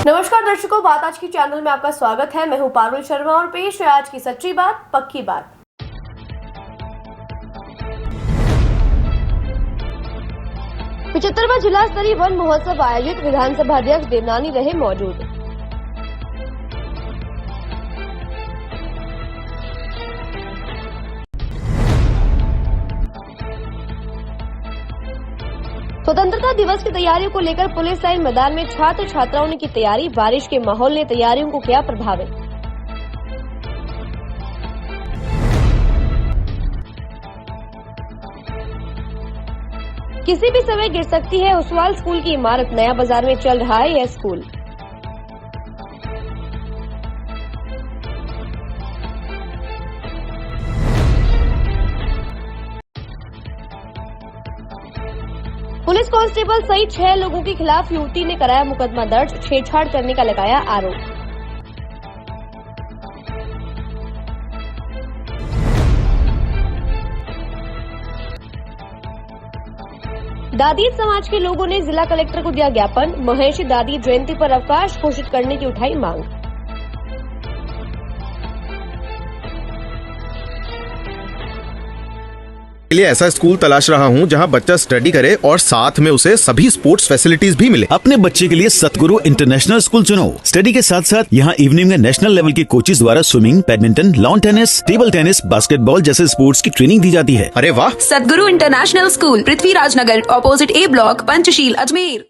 नमस्कार दर्शकों, बात आज की चैनल में आपका स्वागत है। मैं हूं पारुल शर्मा और पेश है आज की सच्ची बात पक्की बात। पिछहत्तरवां जिला स्तरीय वन महोत्सव आयोजित, विधानसभा अध्यक्ष देवनानी रहे मौजूद। स्वतंत्रता दिवस की तैयारियों को लेकर पुलिस लाइन मैदान में छात्र छात्राओं ने की तैयारी। बारिश के माहौल ने तैयारियों को किया प्रभावित। किसी भी समय गिर सकती है ओसवाल स्कूल की इमारत। नया बाजार में चल रहा है यह स्कूल। पुलिस कांस्टेबल सहित 6 लोगों के खिलाफ युवती ने कराया मुकदमा दर्ज। छेड़छाड़ करने का लगाया आरोप। दादी समाज के लोगों ने जिला कलेक्टर को दिया ज्ञापन। महर्षि दादी जयंती पर अवकाश घोषित करने की उठाई मांग। लिए ऐसा स्कूल तलाश रहा हूं जहां बच्चा स्टडी करे और साथ में उसे सभी स्पोर्ट्स फैसिलिटीज भी मिले। अपने बच्चे के लिए सतगुरु इंटरनेशनल स्कूल चुनो। स्टडी के साथ साथ यहां इवनिंग में नेशनल लेवल के कोचेज द्वारा swimming, badminton, lawn tennis, table tennis, basketball जैसे स्पोर्ट्स की ट्रेनिंग दी जाती है। अरे वाह! सतगुरु इंटरनेशनल स्कूल, पृथ्वीराज नगर, ऑपोजिट ए ब्लॉक, पंचशील, अजमेर।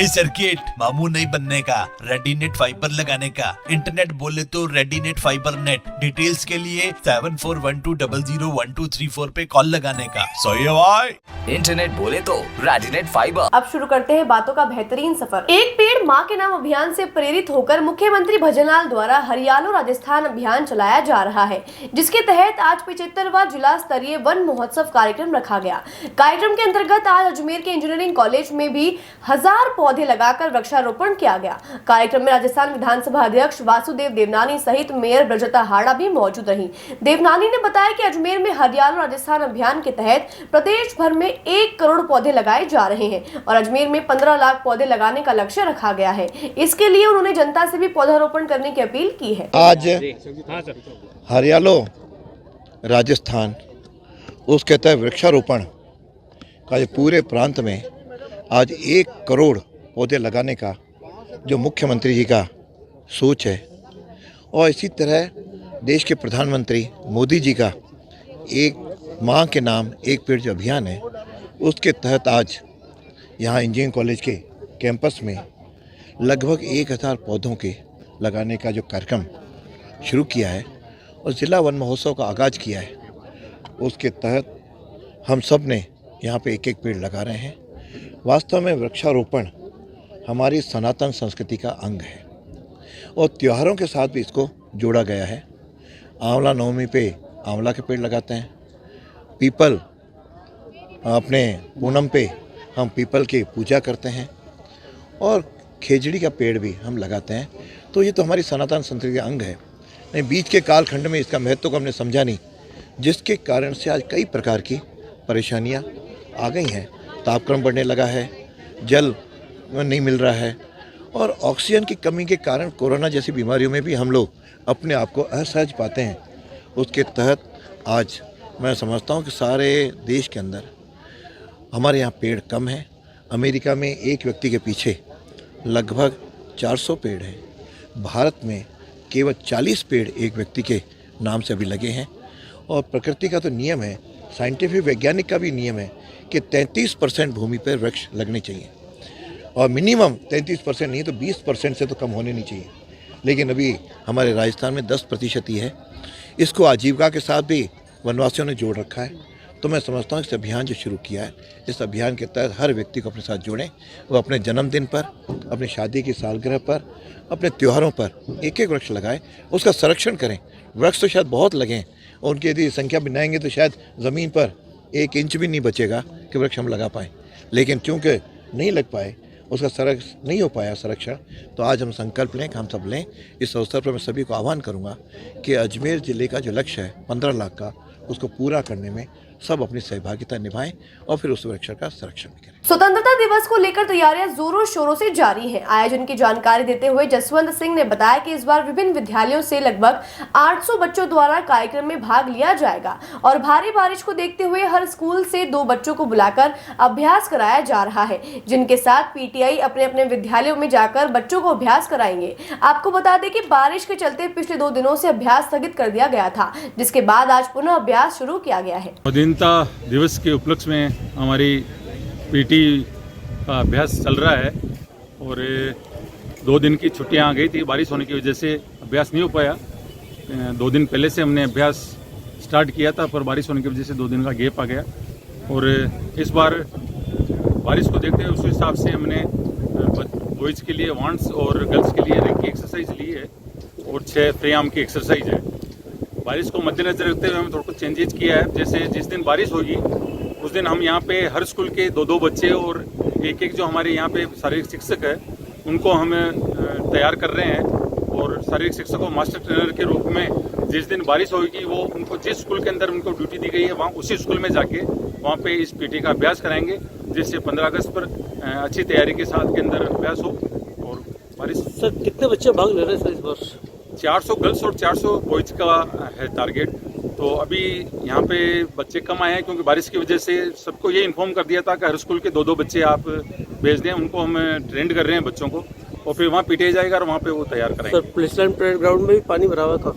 सर्किट मामू नहीं बनने का, रेडीनेट फाइबर लगाने का। इंटरनेट बोले तो रेडीनेट फाइबर नेट। डिटेल्स के लिए 7412001234 पे कॉल लगाने का। सही है भाई। इंटरनेट बोले तो रेडीनेट फाइबर। अब शुरू करते हैं बातों का बेहतरीन सफर। एक पेड़ माँ के नाम अभियान से प्रेरित होकर मुख्यमंत्री भजनलाल द्वारा हरियालो राजस्थान अभियान चलाया जा रहा है, जिसके तहत आज 75वां जिला स्तरीय वन महोत्सव कार्यक्रम रखा गया। कार्यक्रम के अंतर्गत आज अजमेर के इंजीनियरिंग कॉलेज में भी 1000 पौधे लगाकर वृक्षारोपण किया गया। कार्यक्रम में राजस्थान विधानसभा अध्यक्ष वासुदेव देवनानी सहित मेयर ब्रजता हाड़ा भी मौजूद रही। देवनानी ने बताया कि अजमेर में हरियालो राजस्थान अभियान के तहत प्रदेश भर में 1 करोड़ पौधे लगाए जा रहे हैं और अजमेर में 15 लाख पौधे लगाने का लक्ष्य रखा गया है। इसके लिए उन्होंने जनता से भी पौधारोपण करने की अपील की है। आज हरियालो राजस्थान उसके तहत वृक्षारोपण का पूरे प्रांत में आज 1 करोड़ पौधे लगाने का जो मुख्यमंत्री जी का सोच है, और इसी तरह देश के प्रधानमंत्री मोदी जी का एक माँ के नाम एक पेड़ जो अभियान है, उसके तहत आज यहाँ इंजीनियरिंग कॉलेज के कैंपस में लगभग 1000 पौधों के लगाने का जो कार्यक्रम शुरू किया है और ज़िला वन महोत्सव का आगाज़ किया है, उसके तहत हम सब ने यहाँ पे एक एक पेड़ लगा रहे हैं। वास्तव में वृक्षारोपण हमारी सनातन संस्कृति का अंग है और त्योहारों के साथ भी इसको जोड़ा गया है। आंवला नवमी पे आंवला के पेड़ लगाते हैं, पीपल अपने पूनम पे हम पीपल की पूजा करते हैं और खेजड़ी का पेड़ भी हम लगाते हैं। तो ये तो हमारी सनातन संस्कृति का अंग है। नहीं, बीच के कालखंड में इसका महत्व को हमने समझा नहीं, जिसके कारण से आज कई प्रकार की परेशानियां आ गई हैं। तापक्रम बढ़ने लगा है, जल नहीं मिल रहा है और ऑक्सीजन की कमी के कारण कोरोना जैसी बीमारियों में भी हम लोग अपने आप को असहज पाते हैं। उसके तहत आज मैं समझता हूँ कि सारे देश के अंदर हमारे यहाँ पेड़ कम हैं। अमेरिका में एक व्यक्ति के पीछे लगभग 400 पेड़ हैं। भारत में केवल 40 पेड़ एक व्यक्ति के नाम से अभी लगे हैं। और प्रकृति का तो नियम है, साइंटिफिक वैज्ञानिक का भी नियम है कि 33% भूमि पर वृक्ष लगने चाहिए और मिनिमम 33% नहीं तो 20% से तो कम होने नहीं चाहिए। लेकिन अभी हमारे राजस्थान में 10% ही है। इसको आजीविका के साथ भी वनवासियों ने जोड़ रखा है। तो मैं समझता हूँ इस अभियान जो शुरू किया है, इस अभियान के तहत हर व्यक्ति को अपने साथ जोड़ें। वो अपने जन्मदिन पर, अपनी शादी की सालगिरह पर, अपने त्योहारों पर एक एक वृक्ष लगाएं, उसका संरक्षण करें। वृक्ष तो शायद बहुत लगें और उनकी यदि संख्या बनाएंगे तो शायद ज़मीन पर 1 इंच भी नहीं बचेगा कि वृक्ष हम लगा पाएँ। लेकिन चूँकि नहीं लग पाए, उसका नहीं हो पाया संरक्षण, तो आज हम संकल्प लें कि हम सब लें। इस अवसर पर मैं सभी को आह्वान करूंगा कि अजमेर ज़िले का जो लक्ष्य है 15 लाख का, उसको पूरा करने में सब अपनी सहभागिता निभाएं और फिर उस वृक्ष का संरक्षण भी करें। स्वतंत्रता दिवस को लेकर तैयारियां जोरों शोरों से जारी हैं। आयोजन की जानकारी देते हुए जसवंत सिंह ने बताया कि इस बार विभिन्न विद्यालयों से लगभग 800 बच्चों द्वारा कार्यक्रम में भाग लिया जाएगा और भारी बारिश को देखते हुए हर स्कूल से 2 बच्चों को बुलाकर अभ्यास कराया जा रहा है, जिनके साथ पीटीआई अपने अपने विद्यालयों में जाकर बच्चों को अभ्यास कराएंगे। आपको बता दें कि बारिश के चलते पिछले 2 दिनों से अभ्यास स्थगित कर दिया गया था, जिसके बाद आज पुनः अभ्यास शुरू किया गया है। स्वाधीनता दिवस के उपलक्ष्य में हमारी पीटी का अभ्यास चल रहा है और 2 दिन की छुट्टियां आ गई थी। बारिश होने की वजह से अभ्यास नहीं हो पाया। 2 दिन पहले से हमने अभ्यास स्टार्ट किया था, पर बारिश होने की वजह से 2 दिन का गैप आ गया और इस बार बारिश को देखते हुए उस हिसाब से हमने बॉयज़ के लिए वांट्स और गर्ल्स के लिए रैंक की एक्सरसाइज ली है और 6 फ्रेआम की एक्सरसाइज है। बारिश को मद्देनजर रखते हुए हमने थोड़ा कुछ चेंजेस किया है। जैसे जिस दिन बारिश होगी उस दिन हम यहाँ पे हर स्कूल के 2-2 बच्चे और एक जो हमारे यहाँ पे शारीरिक शिक्षक है उनको हम तैयार कर रहे हैं और शारीरिक शिक्षक को मास्टर ट्रेनर के रूप में जिस दिन बारिश होगी वो उनको जिस स्कूल के अंदर उनको ड्यूटी दी गई है वहाँ उसी स्कूल में जाके वहाँ पे इस पीटी का अभ्यास कराएंगे, जिससे 15 अगस्त पर अच्छी तैयारी के साथ के अंदर अभ्यास हो। और बारिश सर कितने बच्चे भाग ले रहे हैं इस वर्ष? 400 गर्ल्स और 400 बॉयज का है टारगेट। तो अभी यहाँ पे बच्चे कम आए हैं क्योंकि बारिश की वजह से सबको ये इन्फॉर्म कर दिया था कि हर स्कूल के 2-2 बच्चे आप भेज दें। उनको हम ट्रेंड कर रहे हैं बच्चों को और फिर वहाँ पीटे जाएगा और वहाँ पे वो तैयार कराएंगे। Sir police line parade ground में भी पानी भरा हुआ था।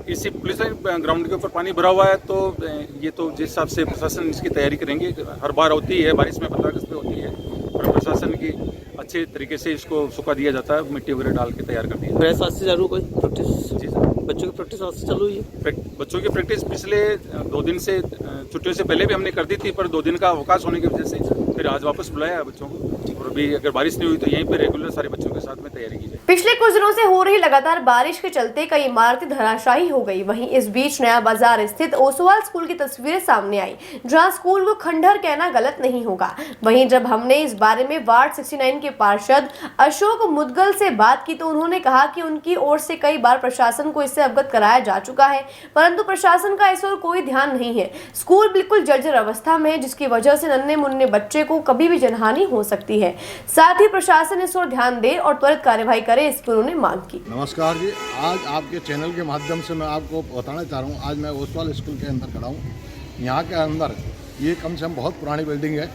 इसी पुलिस लाइन ग्राउंड के ऊपर पानी भरा हुआ है, तो ये तो जिस हिसाब से प्रशासन इसकी तैयारी करेंगे, हर बार होती है बारिश में 15 अगस्त पे होती है, और प्रशासन की अच्छे तरीके से इसको सुखा दिया जाता है, मिट्टी वगैरह डाल के तैयार कर दिया। प्रयास आज से चालू कोई प्रैक्टिस? जी सर, बच्चों की प्रैक्टिस आज से चालू हुई है। बच्चों की प्रैक्टिस पिछले 2 दिन से छुट्टियों से पहले भी हमने कर दी थी, पर 2 दिन का अवकाश होने की वजह से फिर आज वापस बुलाया है बच्चों को। और अभी अगर बारिश नहीं हुई तो यहीं पे रेगुलर सारे बच्चों के साथ में तैयारी की जाए। पिछले कुछ दिनों से हो रही लगातार बारिश के चलते कई इमारतें धराशायी हो गई। वहीं इस बीच नया बाजार स्थित ओसवाल स्कूल की तस्वीरें सामने आई, जहां स्कूल को खंडहर कहना गलत नहीं होगा। वहीं जब हमने इस बारे में वार्ड 69 के पार्षद अशोक मुदगल से बात की तो उन्होंने कहा कि उनकी ओर से कई बार प्रशासन को इससे अवगत कराया जा चुका है, परंतु प्रशासन का इस ओर कोई ध्यान नहीं है। स्कूल बिल्कुल जर्जर अवस्था में है, जिसकी वजह से नन्हे मुन्ने बच्चे को कभी भी जनहानि हो सकती है। साथ ही प्रशासन इस ओर ध्यान दे और त्वरित कार्यवाही करे, इसकी उन्होंने मांग की। नमस्कार जी, आज आपके चैनल के माध्यम से मैं आपको बताना चाह रहा हूँ। आज मैं ओसवाल स्कूल के अंदर खड़ा हूँ। यहाँ के अंदर ये कम से कम बहुत पुरानी बिल्डिंग है,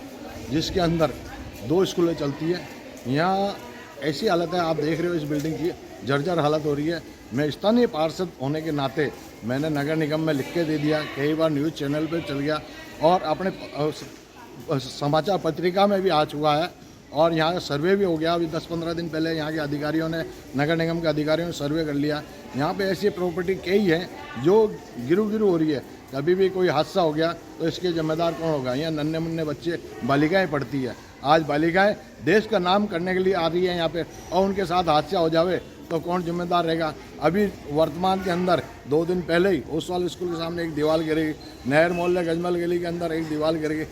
जिसके अंदर 2 स्कूलें चलती है, यहाँ ऐसी हालत है, आप देख रहे हो इस बिल्डिंग की जर्जर हालत हो रही है। मैं स्थानीय पार्षद होने के नाते मैंने नगर निगम में लिख के दे दिया, कई बार न्यूज़ चैनल पे चल गया और अपने समाचार पत्रिका में भी आ चुका है और यहाँ का सर्वे भी हो गया। अभी 10-15 दिन पहले यहाँ के अधिकारियों ने, नगर निगम के अधिकारियों ने सर्वे कर लिया। यहाँ पे ऐसी प्रॉपर्टी कई है जो गिरू हो रही है। कभी भी कोई हादसा हो गया तो इसके जिम्मेदार कौन होगा? यहाँ नन्हे मुन्ने बच्चे, बालिकाएँ पढ़ती है। आज बालिकाएँ देश का नाम करने के लिए आ रही है यहाँ पे और उनके साथ हादसा हो जावे तो कौन जिम्मेदार रहेगा? अभी वर्तमान के अंदर 2 दिन पहले ही ओसवाल स्कूल के सामने एक दीवार गिरेगी, नहर मोहल्ले गजमल गली के अंदर एक दीवार गिरेगी,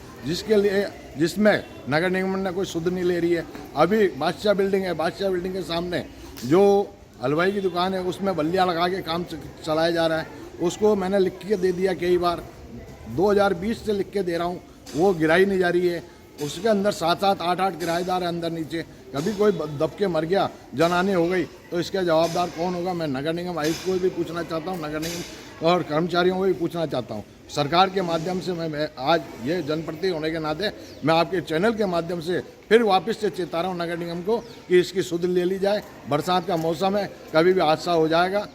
जिसमें नगर निगम ने कोई सुध नहीं ले रही है। अभी बादशाह बिल्डिंग है, बादशाह बिल्डिंग के सामने जो हलवाई की दुकान है उसमें बल्लियाँ लगा के काम चलाया जा रहा है। उसको मैंने लिख के दे दिया कई बार, 2020 से लिख के दे रहा हूँ, वो गिराई नहीं जा रही है। उसके अंदर 7-7, 8-8 किराएदार है अंदर नीचे। कभी कोई दब के मर गया, जनहानि हो गई तो इसका जवाबदार कौन होगा? मैं नगर निगम आयुक्त को भी पूछना चाहता हूँ, नगर निगम और कर्मचारियों को भी पूछना चाहता हूँ। सरकार के माध्यम से मैं आज ये जनप्रतिनिधि होने के नाते मैं आपके चैनल के माध्यम से फिर वापस से चेता रहा हूँ नगर निगम को कि इसकी सुध ले ली जाए। बरसात का मौसम है, कभी भी हादसा हो जाएगा,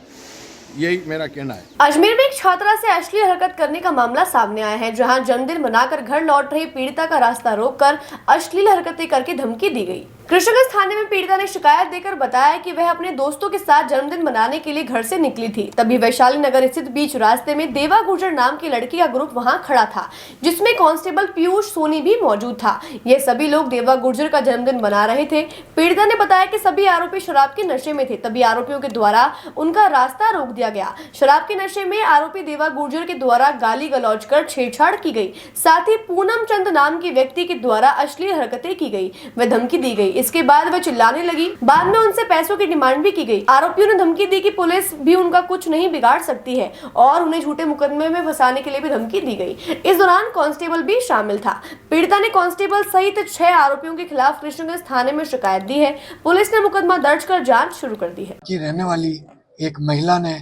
यही मेरा कहना है। अजमेर में एक छात्रा से अश्लील हरकत करने का मामला सामने आया है, जहां जन्मदिन मनाकर घर लौट रही पीड़िता का रास्ता रोककर अश्लील हरकतें करके धमकी दी गई। कृष्णगंज थाने में पीड़िता ने शिकायत देकर बताया कि वह अपने दोस्तों के साथ जन्मदिन मनाने के लिए घर से निकली थी। तभी वैशाली नगर स्थित बीच रास्ते में देवा गुर्जर नाम की लड़की का ग्रुप वहां खड़ा था, जिसमें कांस्टेबल पीयूष सोनी भी मौजूद था। ये सभी लोग देवा गुर्जर का जन्मदिन मना रहे थे। पीड़िता ने बताया कि सभी आरोपी शराब के नशे में थे, तभी आरोपियों के द्वारा उनका रास्ता रोक दिया गया। शराब के नशे में आरोपी देवा गुर्जर के द्वारा गाली गलौज कर छेड़छाड़ की गई। साथ ही पूनम चंद नाम के व्यक्ति के द्वारा अश्लील हरकतें की गई, वह धमकी दी गई। इसके बाद वह चिल्लाने लगी। बाद में उनसे पैसों की डिमांड भी की गई। आरोपियों ने धमकी दी कि पुलिस भी उनका कुछ नहीं बिगाड़ सकती है और उन्हें झूठे मुकदमे में फंसाने के लिए भी धमकी दी गई। इस दौरान कांस्टेबल भी शामिल था। पीड़िता ने कांस्टेबल सहित 6 आरोपियों के खिलाफ कृष्णगंज थाने में शिकायत दी है। पुलिस ने मुकदमा दर्ज कर जाँच शुरू कर दी है। की रहने वाली एक महिला ने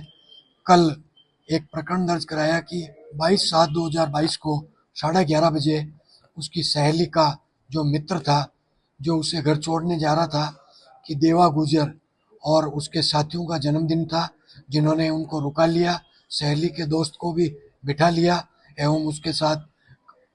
कल एक प्रकरण दर्ज कराया कि 22/7/2022 को 11:30 बजे उसकी सहेली का जो मित्र था, जो उसे घर छोड़ने जा रहा था, कि देवा गुर्जर और उसके साथियों का जन्मदिन था, जिन्होंने उनको रुका लिया, सहेली के दोस्त को भी बिठा लिया एवं उसके साथ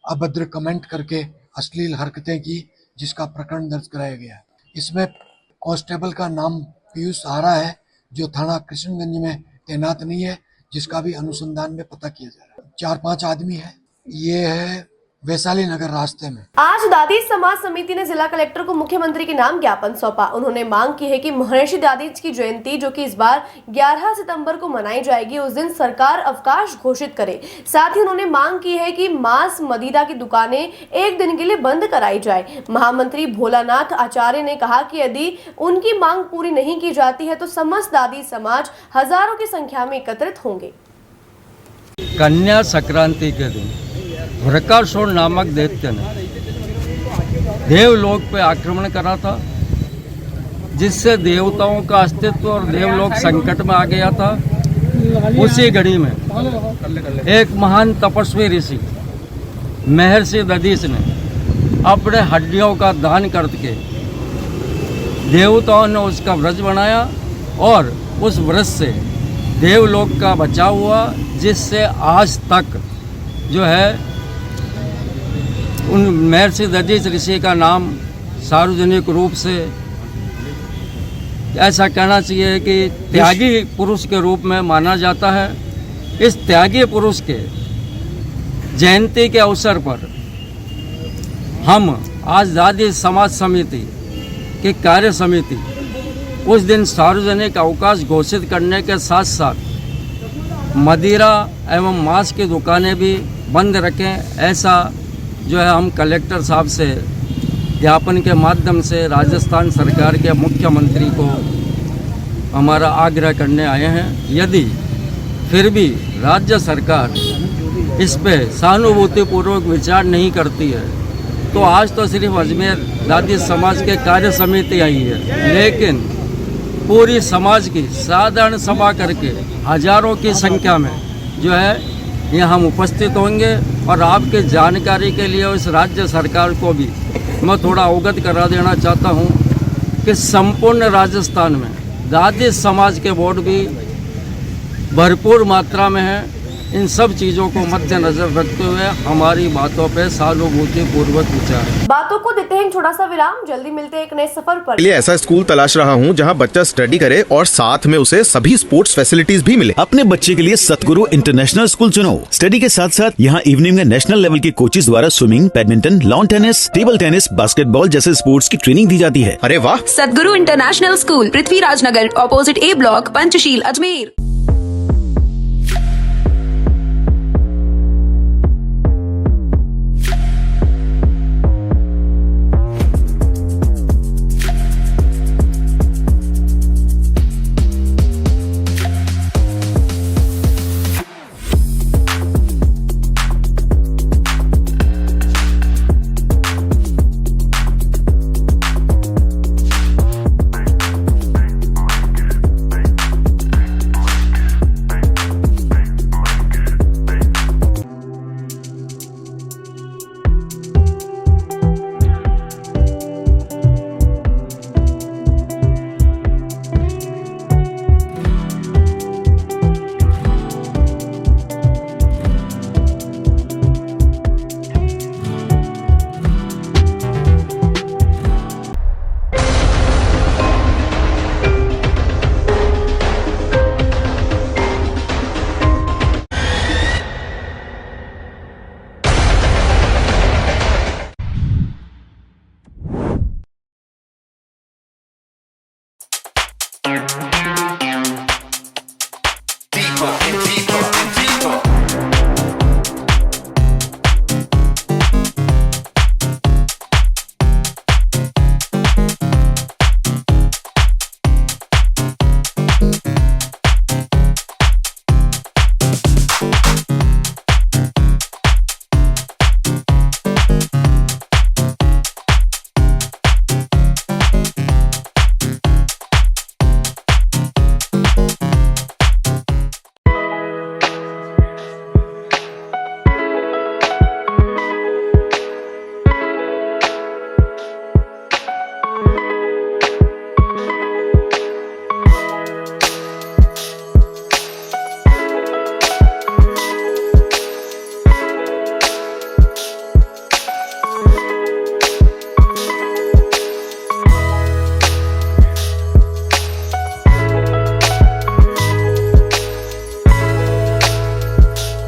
अभद्र कमेंट करके अश्लील हरकतें की, जिसका प्रकरण दर्ज कराया गया। इसमें कांस्टेबल का नाम पीयूष आरा है, जो थाना कृष्णगंज में तैनात नहीं है, जिसका भी अनुसंधान में पता किया जा रहा है। 4-5 आदमी है। ये है वैशाली नगर रास्ते में। आज दादी समाज समिति ने जिला कलेक्टर को मुख्यमंत्री के नाम ज्ञापन सौंपा। उन्होंने मांग की है कि महर्षि दादीज की जयंती, जो कि इस बार 11 सितंबर को मनाई जाएगी, उस दिन सरकार अवकाश घोषित करे। साथ ही उन्होंने मांग की है कि मांस मदिरा की दुकानें एक दिन के लिए बंद कराई जाए। महामंत्री भोलानाथ आचार्य ने कहा कि यदि उनकी मांग पूरी नहीं की जाती है तो समस्त दादी समाज हजारों की संख्या में एकत्रित होंगे। कन्या संक्रांति के दिन वृकासुर नामक दैत्य ने देवलोक पे आक्रमण करा था, जिससे देवताओं का अस्तित्व और देवलोक संकट में आ गया था। उसी घड़ी में एक महान तपस्वी ऋषि महर्षि दधीच ने अपने हड्डियों का दान करके देवताओं ने उसका व्रज बनाया और उस व्रज से देवलोक का बचाव हुआ, जिससे आज तक जो है उन महर्षि दधीच ऋषि का नाम सार्वजनिक रूप से ऐसा कहना चाहिए कि त्यागी पुरुष के रूप में माना जाता है। इस त्यागी पुरुष के जयंती के अवसर पर हम आज दादी समाज समिति की कार्य समिति उस दिन सार्वजनिक अवकाश घोषित करने के साथ साथ मदिरा एवं मांस की दुकानें भी बंद रखें, ऐसा जो है हम कलेक्टर साहब से ज्ञापन के माध्यम से राजस्थान सरकार के मुख्यमंत्री को हमारा आग्रह करने आए हैं। यदि फिर भी राज्य सरकार इस पे सहानुभूतिपूर्वक विचार नहीं करती है तो आज तो सिर्फ अजमेर दादी समाज के कार्य समिति आई है, लेकिन पूरी समाज की साधारण सभा करके हजारों की संख्या में जो है ये हम उपस्थित होंगे। और आपके जानकारी के लिए उस राज्य सरकार को भी मैं थोड़ा अवगत करा देना चाहता हूँ कि संपूर्ण राजस्थान में जाति समाज के वोट भी भरपूर मात्रा में है। इन सब चीज़ों को मद्देनजर रखते हुए हमारी बातों पे सहानुभूति पूर्वक विचार। बातों को देते हैं छोटा सा विराम, जल्दी मिलते हैं एक नए सफर पर। लिए ऐसा स्कूल तलाश रहा हूँ जहाँ बच्चा स्टडी करे और साथ में उसे सभी स्पोर्ट्स फैसिलिटीज भी मिले। अपने बच्चे के लिए सतगुरु इंटरनेशनल स्कूल चुनो। स्टडी के साथ साथ यहाँ इवनिंग में नेशनल लेवल के कोचेज द्वारा swimming, badminton, lawn tennis, table tennis, basketball जैसे स्पोर्ट्स की ट्रेनिंग दी जाती है। अरे वाह! सतगुरु इंटरनेशनल स्कूल, पृथ्वीराज नगर, ऑपोजिट ए ब्लॉक, पंचशील, अजमेर।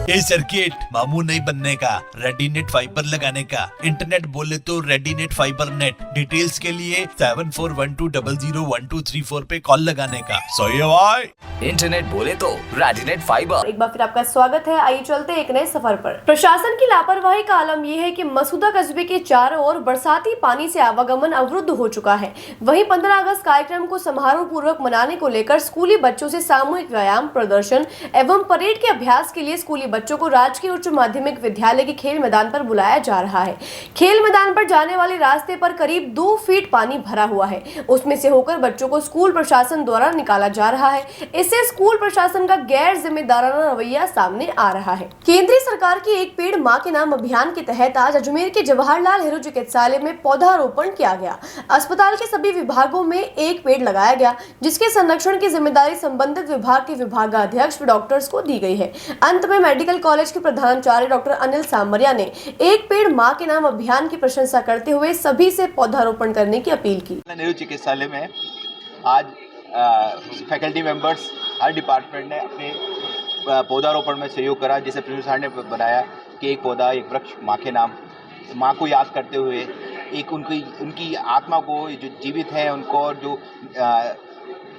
ये सर्किट मामू नहीं बनने का, रेडीनेट फाइबर लगाने का। इंटरनेट बोले तो रेडीनेट फाइबर नेट। डिटेल्स के लिए 7412001234 पे कॉल लगाने का। सही है भाई। इंटरनेट बोले तो रेडीनेट फाइबर। एक बार फिर आपका स्वागत है। आइए चलते एक नए सफर पर। प्रशासन की लापरवाही का आलम यह है कि मसूदा कस्बे के चारों ओर बरसाती पानी से आवागमन अवरुद्ध हो चुका है। वहीं 15 अगस्त कार्यक्रम को समारोह पूर्वक मनाने को लेकर स्कूली बच्चों से सामूहिक व्यायाम, प्रदर्शन एवं परेड के अभ्यास के लिए स्कूली बच्चों को राजकीय उच्च माध्यमिक विद्यालय के खेल मैदान पर बुलाया जा रहा है। खेल मैदान पर जाने वाले रास्ते पर करीब 2 फीट पानी भरा हुआ है। उसमें से होकर बच्चों को स्कूल प्रशासन द्वारा निकाला जा रहा है। इससे स्कूल प्रशासन का गैर जिम्मेदाराना रवैया सामने आ रहा है। केंद्रीय सरकार की एक पेड़ मां के नाम अभियान के तहत आज अजमेर के जवाहरलाल नेहरू चिकित्सालय में पौधारोपण किया गया। अस्पताल के सभी विभागों में एक पेड़ लगाया गया, जिसके संरक्षण की जिम्मेदारी संबंधित विभाग के विभागाध्यक्ष व डॉक्टर्स को दी गई है। अंत में मेडिकल कॉलेज के प्रधानाचार्य डॉक्टर अनिल सामरिया ने एक पेड़ मां के नाम अभियान की प्रशंसा करते हुए सभी से पौधारोपण करने की अपील की। नेहरू चिकित्सालय में आज फैकल्टी मेंबर्स, हर डिपार्टमेंट ने अपने पौधारोपण में सहयोग करा। जैसे प्रिंसिपल ने बताया कि एक पौधा एक वृक्ष माँ के नाम, माँ को याद करते हुए, एक उनकी आत्मा को जो जीवित है उनको जो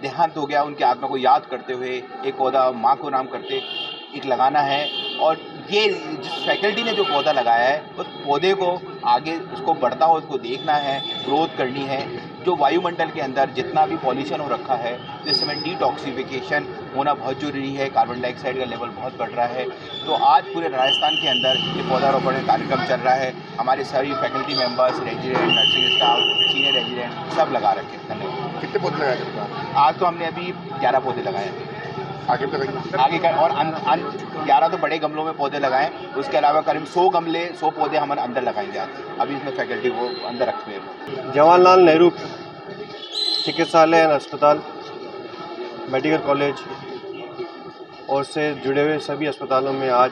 देहांत हो गया उनकी आत्मा को याद करते हुए एक पौधा माँ को नाम करते एक लगाना है। और ये जिस फैकल्टी ने जो पौधा लगाया है उस पौधे को आगे उसको बढ़ता हुआ उसको देखना है, ग्रोथ करनी है। जो वायुमंडल के अंदर जितना भी पॉल्यूशन हो रखा है, इस समय डिटॉक्सिफिकेशन होना बहुत जरूरी है। कार्बन डाइऑक्साइड का लेवल बहुत बढ़ रहा है। तो आज पूरे राजस्थान के अंदर ये पौधारोपण का कार्यक्रम चल रहा है। हमारे सभी faculty members, resident, nursing staff, senior resident सब लगा रखे हैं। धन्यवाद। कितने पौधे लगाए आज? तो हमने अभी 11 पौधे लगाए हैं। आगे का और 11 तो बड़े गमलों में पौधे लगाएं। उसके अलावा करीब 100 गमले, 100 पौधे हमारे अंदर लगाएंगे आज। अभी इसमें फैकल्टी को अंदर रखे हुए हैं। जवाहरलाल नेहरू चिकित्सालय अस्पताल, मेडिकल कॉलेज और से जुड़े हुए सभी अस्पतालों में आज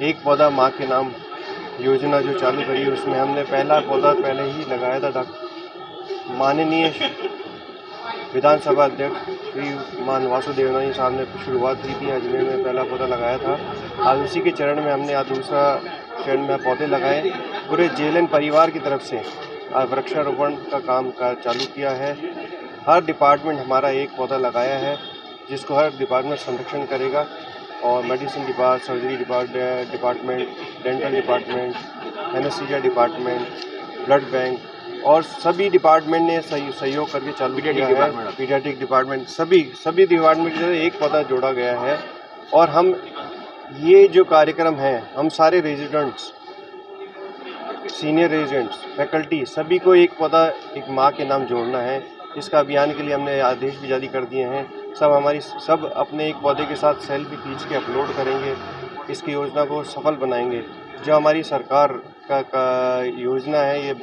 एक पौधा माँ के नाम योजना जो चालू करी, उसमें हमने पहला पौधा पहले ही लगाया था। माननीय विधानसभा अध्यक्ष श्री मान वासुदेव नारायण साहब ने शुरुआत की थी, अजमेर में पहला पौधा लगाया था। आज उसी के चरण में हमने आज दूसरा चरण में पौधे लगाए। पूरे जेएलएन परिवार की तरफ से आज वृक्षारोपण का काम चालू किया है। हर डिपार्टमेंट हमारा एक पौधा लगाया है, जिसको हर डिपार्टमेंट संरक्षण करेगा। और medicine department, surgery department, dental department, anaesthesia department, blood bank और सभी डिपार्टमेंट ने सहयोग करके चालू किया है। पीडियाट्रिक डिपार्टमेंट, सभी डिपार्टमेंट से एक पौधा जोड़ा गया है। और हम ये जो कार्यक्रम है, हम सारे रेजिडेंट्स, सीनियर रेजिडेंट्स, फैकल्टी, सभी को एक पौधा एक माँ के नाम जोड़ना है। इसका अभियान के लिए हमने आदेश भी जारी कर दिए हैं। सब अपने एक पौधे के साथ सेल्फी खींच के अपलोड करेंगे। इसकी योजना को सफल बनाएंगे। जो हमारी सरकार का योजना है, ये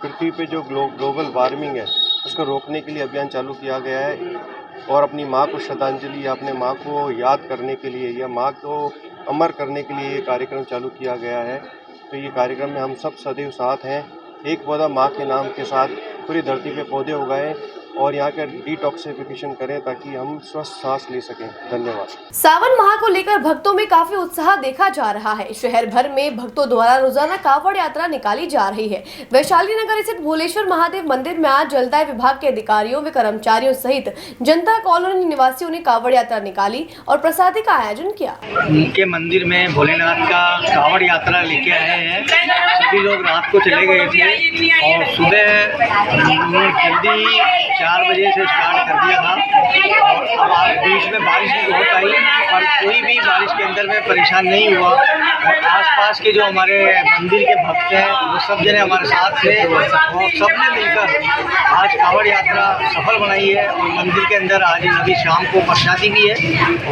पृथ्वी पे जो ग्लोबल वार्मिंग है उसको रोकने के लिए अभियान चालू किया गया है। और अपनी माँ को श्रद्धांजलि या अपने माँ को याद करने के लिए या माँ को अमर करने के लिए ये कार्यक्रम चालू किया गया है। तो ये कार्यक्रम में हम सब सदैव साथ हैं। एक पौधा माँ के नाम के साथ पूरी धरती पे पौधे उगाएं और यहाँ का डिटॉक्सिफिकेशन करें ताकि हम स्वस्थ सांस ले सकें। धन्यवाद। सावन माह को लेकर भक्तों में काफी उत्साह देखा जा रहा है। शहर भर में भक्तों द्वारा रोजाना कावड़ यात्रा निकाली जा रही है। वैशाली नगर स्थित भोलेश्वर महादेव मंदिर में आज जलदाय विभाग के अधिकारियों व कर्मचारियों सहित जनता कॉलोनी निवासियों ने कावड़ यात्रा निकाली और प्रसादी का आयोजन किया। उनके मंदिर में भोलेनाथ का कावड़ यात्रा लेके आए हैं। सभी लोग रात को चले गए थे और सुबह जल्दी 4 बजे से स्टार्ट कर दिया था। और अब बीच में बारिश भी बहुत आई, पर कोई भी बारिश के अंदर में परेशान नहीं हुआ। और आसपास के जो हमारे मंदिर के भक्त हैं वो सब जने हमारे साथ थे और सबने मिलकर आज कावड़ यात्रा सफल बनाई है। और मंदिर के अंदर आज अभी शाम को प्रसादी भी है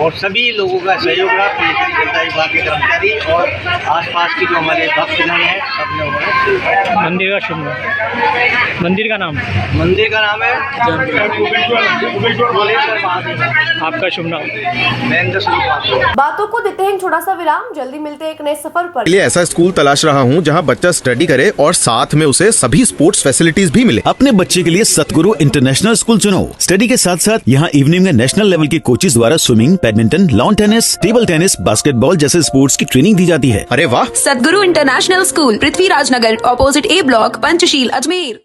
और सभी लोगों का सहयोग रहा। पुलिस जनता विभाग के कर्मचारी और आसपास के जो हमारे भक्तजन हैं सबने उन्होंने। मंदिर का शुभ नाम, मंदिर का नाम है भोलेश्वर महादेव। आपका शुभ नाम? महेंद्र सिंह। बातों को देते हैं एक छोटा सा विराम। जल्दी मिलते हैं एक नए सफर पर। लिए ऐसा स्कूल तलाश रहा हूँ जहाँ बच्चा स्टडी करे और साथ में उसे सभी स्पोर्ट्स फैसिलिटीज भी मिले। अपने बच्चे के लिए सतगुरु इंटरनेशनल स्कूल चुनो। स्टडी के साथ साथ यहाँ इवनिंग में नेशनल लेवल के कोचेज द्वारा swimming, badminton, lawn tennis, table tennis, basketball जैसे स्पोर्ट्स की ट्रेनिंग दी जाती है। अरे वाह! सतगुरु इंटरनेशनल स्कूल, पृथ्वीराज नगर, ऑपोजिट ए ब्लॉक, पंचशील, अजमेर।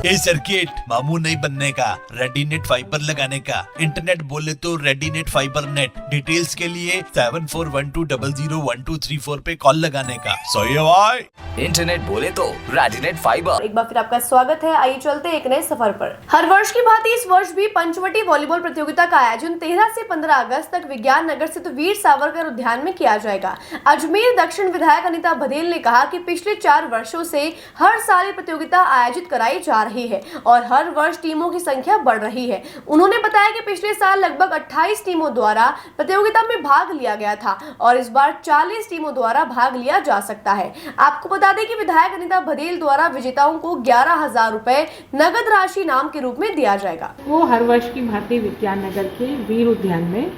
ये सर्किट मामू नहीं बनने का, रेडीनेट फाइबर लगाने का, इंटरनेट बोले तो रेडीनेट फाइबर नेट। डिटेल्स के लिए 7412001234 पे कॉल लगाने का। सही है भाई। इंटरनेट बोले तो रेडीनेट फाइबर। एक बार फिर आपका स्वागत है। आइए चलते एक नए सफर पर। हर वर्ष की भांति इस वर्ष भी पंचवटी वॉलीबॉल प्रतियोगिता का आयोजन 13 से 15 अगस्त तक विज्ञान नगर स्थित वीर सावरकर उद्यान में किया जाएगा। अजमेर दक्षिण विधायक अनीता बघेल ने कहा कि पिछले 4 वर्षों से हर साल प्रतियोगिता आयोजित कराई जा रही है और हर वर्ष टीमों की संख्या बढ़ रही है। उन्होंने बताया कि पिछले साल लगभग 28 टीमों द्वारा प्रतियोगिता में भाग लिया गया था और इस बार 40 टीमों द्वारा भाग लिया जा सकता है। आपको बता दें कि विधायक अनीता बघेल द्वारा विजेताओं को 11,000 रुपए नगद राशि इनाम के रूप में दिया जाएगा। वो हर वर्ष की भांति विज्ञान नगर के वीर उद्यान में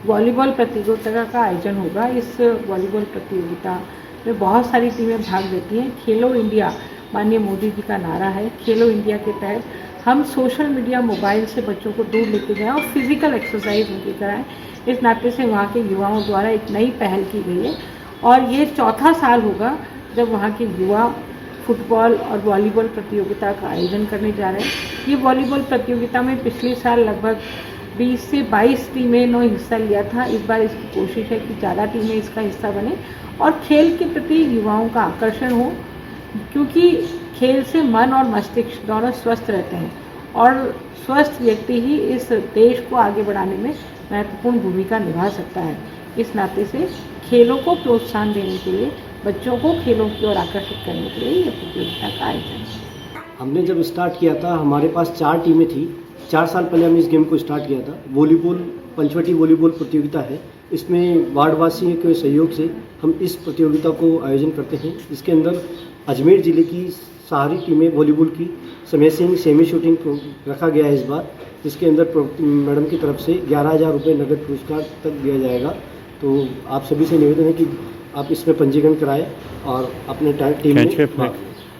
वॉलीबॉल प्रतियोगिता का आयोजन होगा। इस वॉलीबॉल प्रतियोगिता में बहुत सारी टीमें भाग लेती हैं। खेलो इंडिया माननीय मोदी जी का नारा है। खेलो इंडिया के तहत हम सोशल मीडिया मोबाइल से बच्चों को दूर लेके जाएं और फिजिकल एक्सरसाइज उनकी कराएं। इस नाते से वहाँ के युवाओं द्वारा एक नई पहल की गई है और ये 4था साल होगा जब वहाँ के युवा फुटबॉल और वॉलीबॉल प्रतियोगिता का आयोजन करने जा रहे हैं। ये वॉलीबॉल प्रतियोगिता में पिछले साल लगभग 20 से 22 टीमें ने हिस्सा लिया था। इस बार इसकी कोशिश है कि ज़्यादा टीमें इसका हिस्सा बने और खेल के प्रति युवाओं का आकर्षण हो, क्योंकि खेल से मन और मस्तिष्क दोनों स्वस्थ रहते हैं और स्वस्थ व्यक्ति ही इस देश को आगे बढ़ाने में महत्वपूर्ण भूमिका निभा सकता है। इस नाते से खेलों को प्रोत्साहन देने के लिए, बच्चों को खेलों की ओर आकर्षित करने के लिए ये प्रतियोगिता का आयोजन है। हमने जब स्टार्ट किया था हमारे पास 4 टीमें थी। 4 साल पहले हमने इस गेम को स्टार्ट किया था। वॉलीबॉल पंचवटी वॉलीबॉल प्रतियोगिता है। इसमें वार्डवासियों के सहयोग से हम इस प्रतियोगिता को आयोजन करते हैं। इसके अंदर अजमेर ज़िले की सारी टीमें वॉलीबॉल की स्मैशिंग सेमी शूटिंग रखा गया है इस बार, जिसके अंदर मैडम की तरफ से 11,000 रुपये नगद पुरस्कार तक दिया जाएगा। तो आप सभी से निवेदन है कि आप इसमें पंजीकरण कराएं और अपने टीम में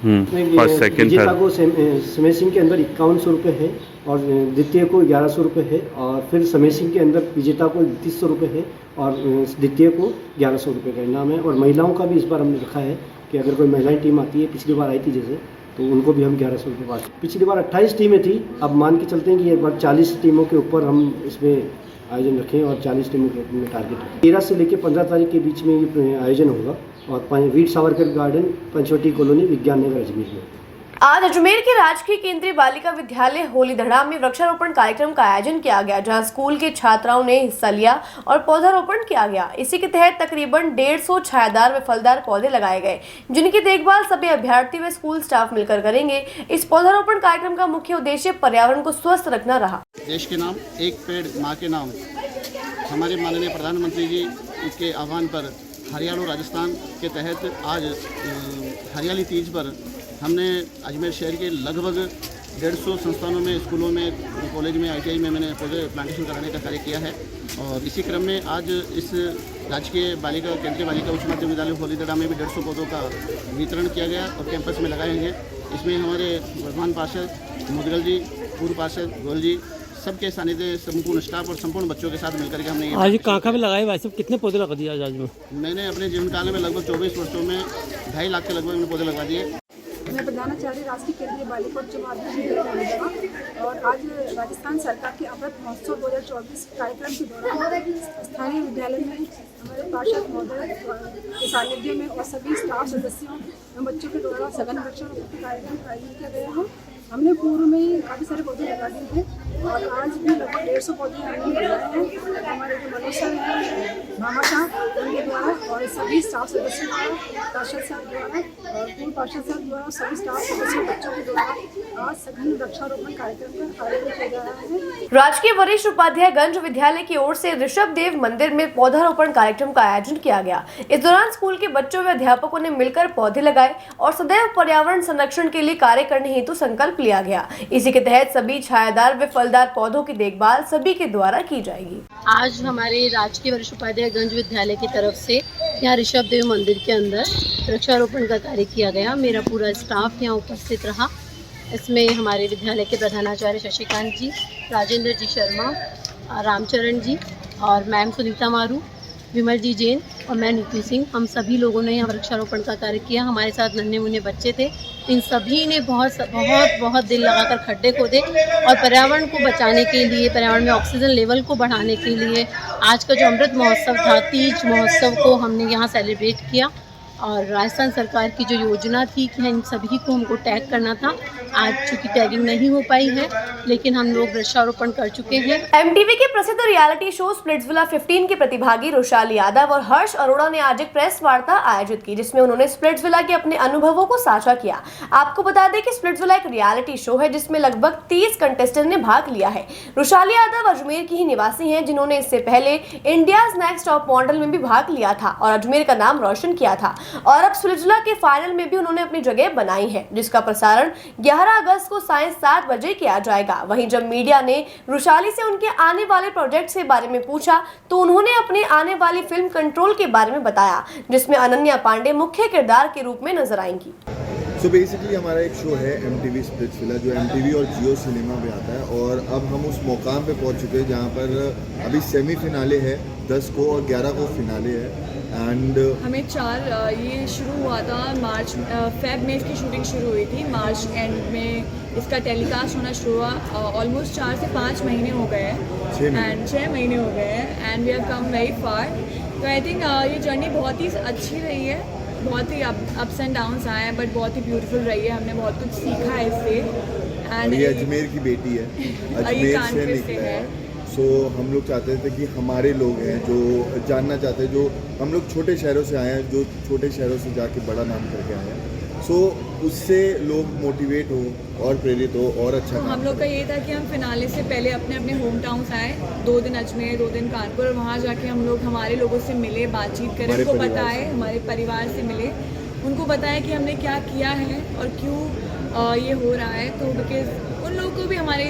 विजेता को स्मैशिंग के अंदर 5100 रुपये है और द्वितीय को 1100 रुपये है और फिर स्मैशिंग के अंदर विजेता को 3100 रुपये है और द्वितीय को 1100 रुपये का इनाम है। और महिलाओं का भी इस बार हमने रखा है कि अगर कोई महिलाएं टीम आती है, पिछली बार आई थी जैसे, तो उनको भी हम 1100 रुपये बांट। पिछली बार 28 टीमें थी, अब मान के चलते हैं कि एक बार 40 टीमों के ऊपर हम इसमें आयोजन रखें और 40 टीमों के में टारगेट रखें। 13 से लेकर 15 तारीख के बीच में ये आयोजन होगा और वीर सावरकर गार्डन पंचवटी कॉलोनी विज्ञान नगर अजमेर में। आज अजमेर के राजकीय केंद्रीय बालिका विद्यालय होलीधड़ा में वृक्षारोपण कार्यक्रम का आयोजन किया गया, जहां स्कूल के छात्राओं ने हिस्सा लिया और पौधारोपण किया गया। इसी के तहत तकरीबन 150 छायादार व फलदार पौधे लगाए गए, जिनकी देखभाल सभी अभ्यर्थी व स्कूल स्टाफ मिलकर करेंगे। इस पौधारोपण कार्यक्रम का मुख्य उद्देश्य पर्यावरण को स्वस्थ रखना रहा। देश के नाम एक पेड़ माँ के नाम। हमारे माननीय प्रधानमंत्री जी के आह्वान पर हरियाणा राजस्थान के तहत आज हरियाली तीज पर हमने अजमेर शहर के लगभग 150 संस्थानों में, स्कूलों में, कॉलेज में, ITI में मैंने पौधे प्लांटेशन कराने का कार्य किया है। और इसी क्रम में आज इस राजकीय बालिका केंद्रीय बालिका उच्च माध्यमिक विद्यालय होलीधड़ा में भी 150 पौधों का वितरण किया गया और कैंपस में लगाए हैं। इसमें हमारे वर्तमान पार्षद मुदगल जी, पूर्व पार्षद गोयल जी, सबके सानिध्य, संपूर्ण स्टाफ और संपूर्ण बच्चों के साथ मिलकर के हमने आज कहाँ में लगाए? वैसे कितने पौधे लगा दिए आज में? मैंने अपने जीवन काल में लगभग 24 वर्षों में 2.5 लाख के लगभग मैंने पौधे लगा दिए। मैं प्रधानाचार्य राष्ट्रीय केंद्रीय बालिका उच्च माध्यमिक विद्यालय और आज राजस्थान सरकार के अमृत महोत्सव 2024 कार्यक्रम के दौरान स्थानीय विद्यालय में हमारे पार्षद महोदय के सानिध्य में और सभी स्टाफ सदस्यों एवं बच्चों के द्वारा सघन वृक्षारोपण कार्यक्रम का आयोजन किया गया है। हमने पूर्व में ही काफ़ी सारे पौधे लगा दिए थे और आज भी लगभग 150 पौधे हमने लगाए हैं। हमारे जो मनोज सर हैं, मामा साहब, उनके द्वारा और सभी स्टाफ सदस्यों द्वारा, पार्षद साहब द्वारा और पूर्व पार्षद साहब द्वारा, सभी स्टाफ सदस्यों, बच्चों के द्वारा आज सघन वृक्षारोपण कार्यक्रम का आयोजन किया जा रहा है। राजकीय वरिष्ठ उपाध्याय गंज विद्यालय की ओर से ऋषभ देव मंदिर में पौधारोपण कार्यक्रम का आयोजन किया गया। इस दौरान स्कूल के बच्चों व अध्यापकों ने मिलकर पौधे लगाए और सदैव पर्यावरण संरक्षण के लिए कार्य करने हेतु संकल्प लिया गया। इसी के तहत सभी छायादार व फलदार पौधों की देखभाल सभी के द्वारा की जाएगी। आज हमारे राजकीय वरिष्ठ उपाध्याय गंज विद्यालय की तरफ से यहाँ ऋषभ देव मंदिर के अंदर वृक्षारोपण का कार्य किया गया। मेरा पूरा स्टाफ यहाँ उपस्थित रहा। इसमें हमारे विद्यालय के प्रधानाचार्य शशिकांत जी, राजेंद्र जी शर्मा, रामचरण जी और मैम सुनीता मारू विमल जी जैन और मैं नीतू सिंह, हम सभी लोगों ने यहाँ वृक्षारोपण का कार्य किया। हमारे साथ नन्हे मुन्ने बच्चे थे। इन सभी ने बहुत बहुत बहुत दिल लगाकर खड्डे खोदे और पर्यावरण को बचाने के लिए, पर्यावरण में ऑक्सीजन लेवल को बढ़ाने के लिए आज का जो अमृत महोत्सव था, तीज महोत्सव को हमने यहाँ सेलिब्रेट किया। और राजस्थान सरकार की जो योजना थी कि इन सभी को हमको टैग करना था, आज चूँकि टैगिंग नहीं हो पाई है, लेकिन हम लोग वृक्षारोपण कर चुके हैं। एमटीवी के प्रसिद्ध रियलिटी शो स्प्लिट्सविला 15 के प्रतिभागी रोशाली यादव और हर्ष अरोड़ा ने आज एक प्रेस वार्ता आयोजित की, जिसमें उन्होंने स्प्लिट्सविला के अपने अनुभवों को साझा किया। आपको बता दें कि स्प्लिट्सविला एक रियलिटी शो है जिसमें लगभग 30 कंटेस्टेंट ने भाग लिया है। रोशाली यादव अजमेर की ही निवासी हैं, जिन्होंने इससे पहले इंडियाज नेक्स्ट टॉप मॉडल में भी भाग लिया था और अजमेर का नाम रोशन किया था। और अब स्प्लिट्सविला के फाइनल में भी उन्होंने अपनी जगह बनाई है, जिसका प्रसारण 11 अगस्त को सायं 7 बजे किया जाएगा। वहीं जब मीडिया ने रोशाली से उनके आने वाले प्रोजेक्ट्स के बारे में पूछा तो उन्होंने अपने आने वाली फिल्म कंट्रोल के बारे में बताया, जिसमें अनन्या पांडे मुख्य किरदार के रूप में नजर आएंगी। सो बेसिकली हमारा एक शो है एमटीवी स्प्लिट्सविला, जो एमटीवी और जियो सिनेमा पे आता है। और अब हम उस मुकाम पे पहुंच चुके हैं जहां पर अभी सेमीफिनाले है, 10 को और 11 को फिनाले है। एंड हमें ये शुरू हुआ था मार्च, फेब में इसकी शूटिंग शुरू हुई थी। मार्च एंड में इसका टेलीकास्ट होना शुरू हुआ। ऑलमोस्ट 4 से 5 महीने हो गए हैं एंड 6 महीने हो गए हैं and we have come very far. तो आई थिंक ये जर्नी बहुत ही अच्छी रही है, बहुत ही अप्स एंड डाउन्स आए हैं, बट बहुत ही ब्यूटीफुल रही है। हमने बहुत कुछ सीखा है इससे। एंड ये अजमेर की बेटी है, अजमेर से निकला है। सो हम लोग चाहते थे कि हमारे लोग हैं जो जानना चाहते हैं, जो हम लोग छोटे शहरों से आए हैं, जो छोटे शहरों से जाके बड़ा नाम करके आए हैं। सो उससे लोग मोटिवेट हो और प्रेरित हो और अच्छा। तो हम लोग का ये था कि हम फिनाले से पहले अपने अपने होम टाउन्स आए, 2 दिन अजमेर, 2 दिन कानपुर, और वहाँ जाके हम लोग हमारे लोगों से मिले, बातचीत करें, उनको बताए, हमारे परिवार से मिले, उनको बताया कि हमने क्या किया है और क्यों ये हो रहा है। तो बिकॉज उन लोगों को भी हमारे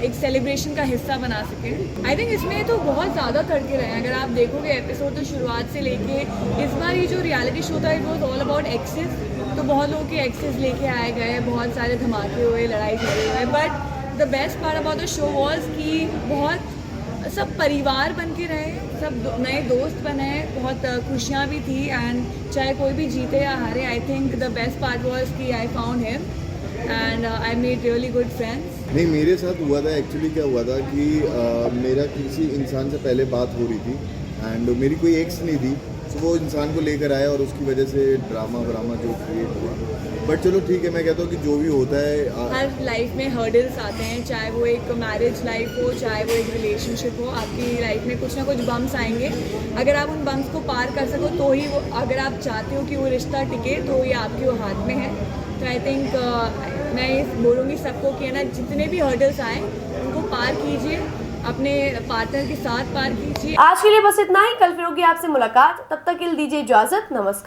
एक सेलिब्रेशन का हिस्सा बना सके। आई थिंक इसमें तो बहुत ज़्यादा करके रहे हैं। अगर आप देखोगे एपिसोड तो शुरुआत से लेके इस बार ये जो रियलिटी शो था, it was all about access. तो बहुत लोगों के एक्सेस लेके आए गए, बहुत सारे धमाके हुए, लड़ाई झगड़े हुए, but the best part about the show was कि बहुत सब परिवार बन के रहे, सब नए दोस्त बने, बहुत खुशियाँ भी थी। एंड चाहे कोई भी जीते या हारे, I think the best part was कि I found him and I made really good friends. नहीं, मेरे साथ हुआ था एक्चुअली, क्या हुआ था कि मेरा किसी इंसान से पहले बात हो रही थी एंड मेरी कोई एक्स नहीं थी। तो वो इंसान को लेकर आया और उसकी वजह से ड्रामा जो क्रिएट हुआ। बट चलो ठीक है, मैं कहता हूँ कि जो भी होता है, हर लाइफ में हर्डल्स आते हैं, चाहे वो एक मैरिज लाइफ हो, चाहे वो एक रिलेशनशिप हो। आपकी लाइफ में कुछ ना कुछ बम्स आएंगे। अगर आप उन बम्स को पार कर सको तो ही वो, अगर आप चाहते हो कि वो रिश्ता टिके तो ये आपके वो हाथ में है। तो आई थिंक मैं ये बोलूँगी सबको कि ना, जितने भी हर्डल्स आए उनको पार कीजिए, अपने पार्टनर के साथ पार कीजिए। आज के लिए बस इतना ही। कल फिर होगी आपसे मुलाकात, तब तक के लिए दीजिए इजाजत। नमस्कार।